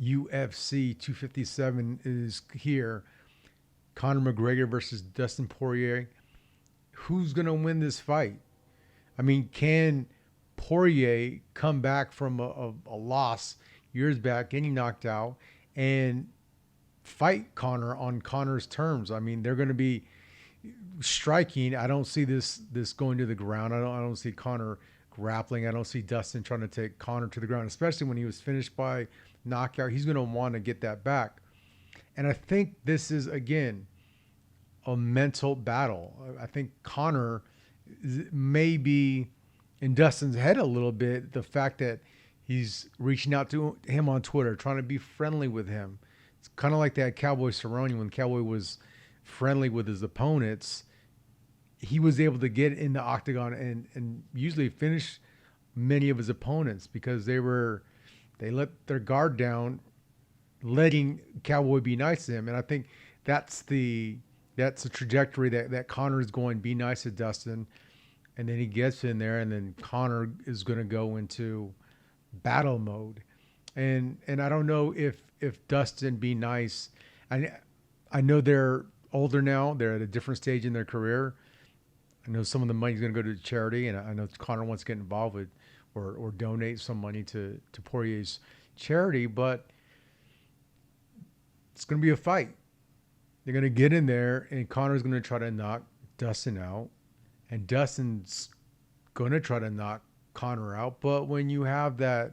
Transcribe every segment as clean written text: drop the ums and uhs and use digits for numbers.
UFC 257 is here. Conor McGregor versus Dustin Poirier. Who's going to win this fight? I mean, can Poirier come back from a loss years back, getting knocked out, and fight Conor on Conor's terms? I mean, they're going to be striking. I don't see this going to the ground. I don't see Conor grappling. I don't see Dustin trying to take Conor to the ground, especially when he was finished by knockout. He's going to want to get that back. And I think this is again a mental battle. I think Conor may be in Dustin's head a little bit. The fact that he's reaching out to him on Twitter, trying to be friendly with him. It's kind of like that Cowboy Cerrone when Cowboy was friendly with his opponents. He was able to get in the octagon and usually finish many of his opponents because they let their guard down, letting Cowboy be nice to him. And I think that's the trajectory that Conor is going. Be nice to Dustin, and then he gets in there, and then Conor is going to go into battle mode. And I don't know if Dustin be nice. I know they're older now. They're at a different stage in their career. I know some of the money is going to go to charity, and I know Conor wants to get involved with or donate some money to Poirier's charity, but it's going to be a fight. They're going to get in there, and Conor's going to try to knock Dustin out, and Dustin's going to try to knock Conor out. But when you have that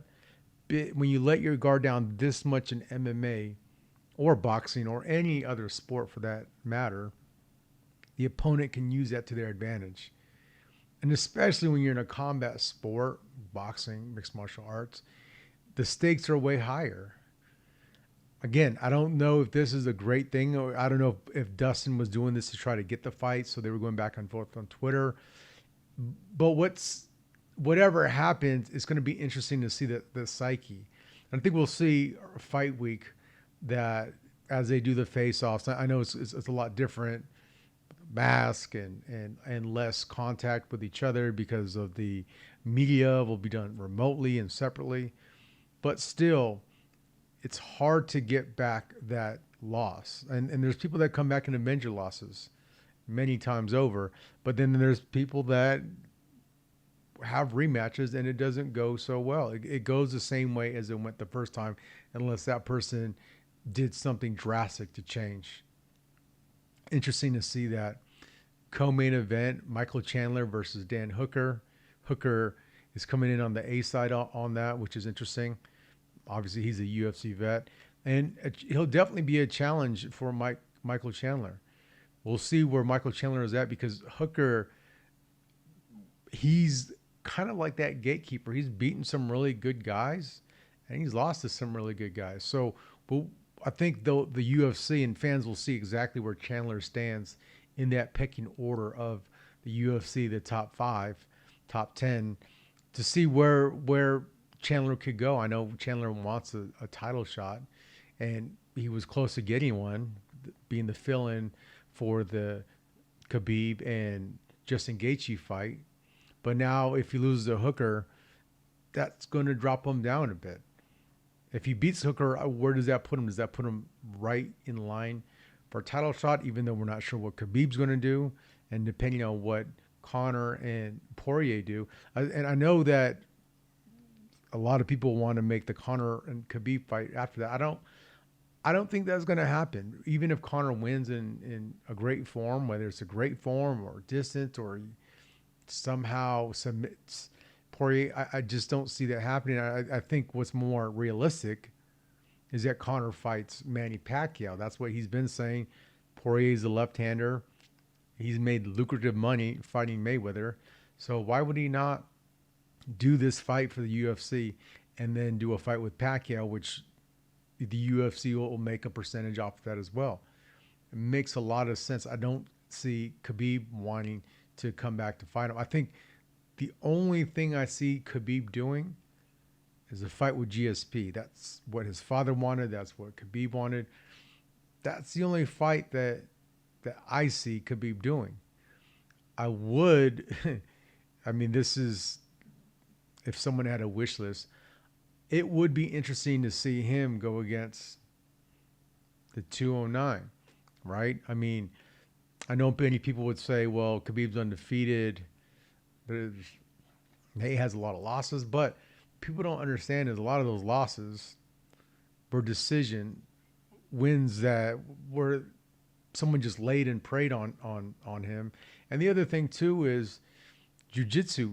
bit, when you let your guard down this much in MMA or boxing or any other sport for that matter, the opponent can use that to their advantage. And especially when you're in a combat sport, boxing, mixed martial arts, the stakes are way higher. Again, I don't know if this is a great thing, or I don't know if Dustin was doing this to try to get the fight, so they were going back and forth on Twitter. But whatever happens, it's going to be interesting to see the psyche. And I think we'll see fight week that as they do the face-offs. I know it's a lot different, mask and less contact with each other because of the media will be done remotely and separately, but still it's hard to get back that loss. And there's people that come back and avenge your losses many times over, but then there's people that have rematches and it doesn't go so well. It goes the same way as it went the first time, unless that person did something drastic to change. Interesting to see that. Co-main event, Michael Chandler versus Dan Hooker. Hooker is coming in on the A side on that, which is interesting. Obviously, he's a UFC vet, and he'll definitely be a challenge for Michael Chandler. We'll see where Michael Chandler is at because Hooker, he's kind of like that gatekeeper. He's beaten some really good guys, and he's lost to some really good guys. So, I think the UFC and fans will see exactly where Chandler stands in that pecking order of the UFC, the top 5, top 10, to see where Chandler could go. I know Chandler wants a title shot, and he was close to getting one, being the fill-in for the Khabib and Justin Gaethje fight. But now if he loses to Hooker, that's going to drop him down a bit. If he beats Hooker, where does that put him? Does that put him right in line for a title shot, even though we're not sure what Khabib's going to do, and depending on what Conor and Poirier do? And I know that a lot of people want to make the Conor and Khabib fight after that. I don't think that's going to happen. Even if Conor wins in a great form, whether it's a great form or distance or he somehow submits Poirier, I just don't see that happening. I think what's more realistic is that Conor fights Manny Pacquiao. That's what he's been saying. Poirier's a left-hander. He's made lucrative money fighting Mayweather. So why would he not do this fight for the UFC and then do a fight with Pacquiao, which the UFC will make a percentage off of that as well? It makes a lot of sense. I don't see Khabib wanting to come back to fight him. I think the only thing I see Khabib doing is a fight with GSP. That's what his father wanted. That's what Khabib wanted. That's the only fight that I see Khabib doing. I would, I mean, this is, if someone had a wish list, it would be interesting to see him go against the 209, right? I mean, I know many people would say, well, Khabib's undefeated. He has a lot of losses, but people don't understand is a lot of those losses were decision wins that were someone just laid and preyed on him. And the other thing too is jiu-jitsu.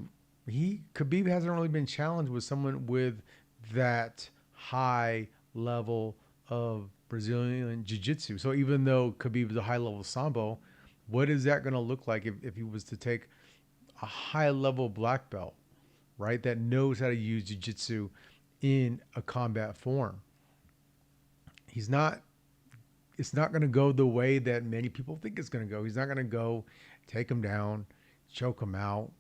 Khabib hasn't really been challenged with someone with that high level of Brazilian jiu-jitsu. So even though Khabib is a high level sambo, what is that going to look like if he was to take a high level black belt, right? That knows how to use jiu-jitsu in a combat form. It's not going to go the way that many people think it's going to go. He's not going to go take him down, choke him out,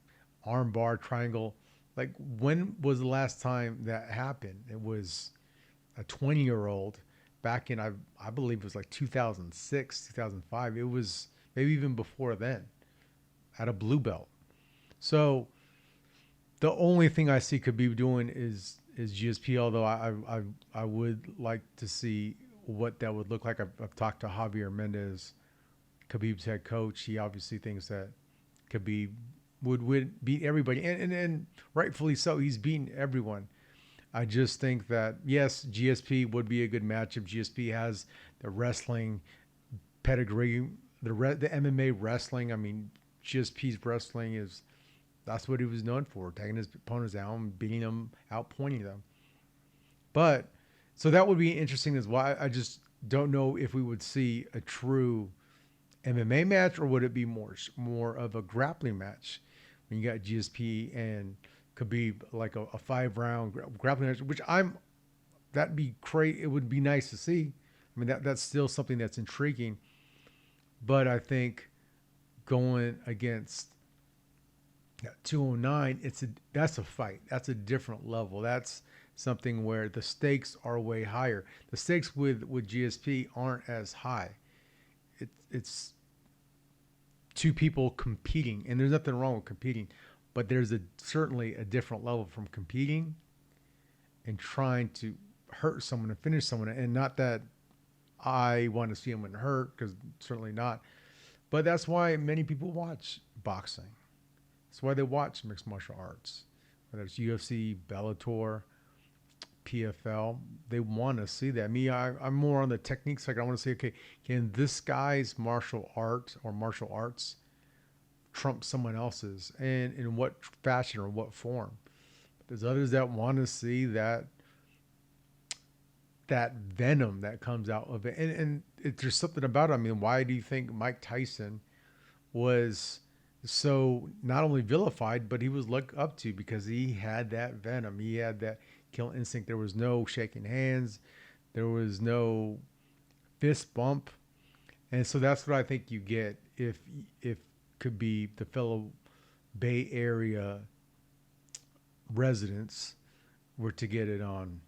arm bar, triangle. Like, when was the last time that happened? It was a 20-year-old back in, I believe it was like 2006, 2005. It was maybe even before then at a blue belt. So the only thing I see Khabib doing is GSP, although I would like to see what that would look like. I've talked to Javier Mendez, Khabib's head coach. He obviously thinks that Khabib would beat everybody, and rightfully so. He's beaten everyone. I just think that, yes, GSP would be a good matchup. GSP has the wrestling pedigree, the MMA wrestling. I mean, GSP's wrestling that's what he was known for, taking his opponents out and beating them, outpointing them. But so that would be interesting as well. I just don't know if we would see a true MMA match, or would it be more of a grappling match when you got GSP and Khabib, like a 5-round grappling match, which that'd be great. It would be nice to see. I mean, that's still something that's intriguing. But I think going against 209, that's a fight. That's a different level. That's something where the stakes are way higher. The stakes with GSP aren't as high. It's two people competing, and there's nothing wrong with competing, but there's certainly a different level from competing and trying to hurt someone and finish someone. And not that I want to see someone hurt, because certainly not. But that's why many people watch boxing. That's why they watch mixed martial arts, whether it's UFC, Bellator, PFL. They want to see that. Me, I'm more on the technique side. I want to say, okay, can this guy's martial art or martial arts trump someone else's, and in what fashion or what form? There's others that want to see that venom that comes out of it. And there's something about it. I mean, why do you think Mike Tyson was so not only vilified, but he was looked up to because he had that venom. He had that kill instinct. There was no shaking hands. There was no fist bump. And so that's what I think you get if could be the fellow Bay Area residents were to get it on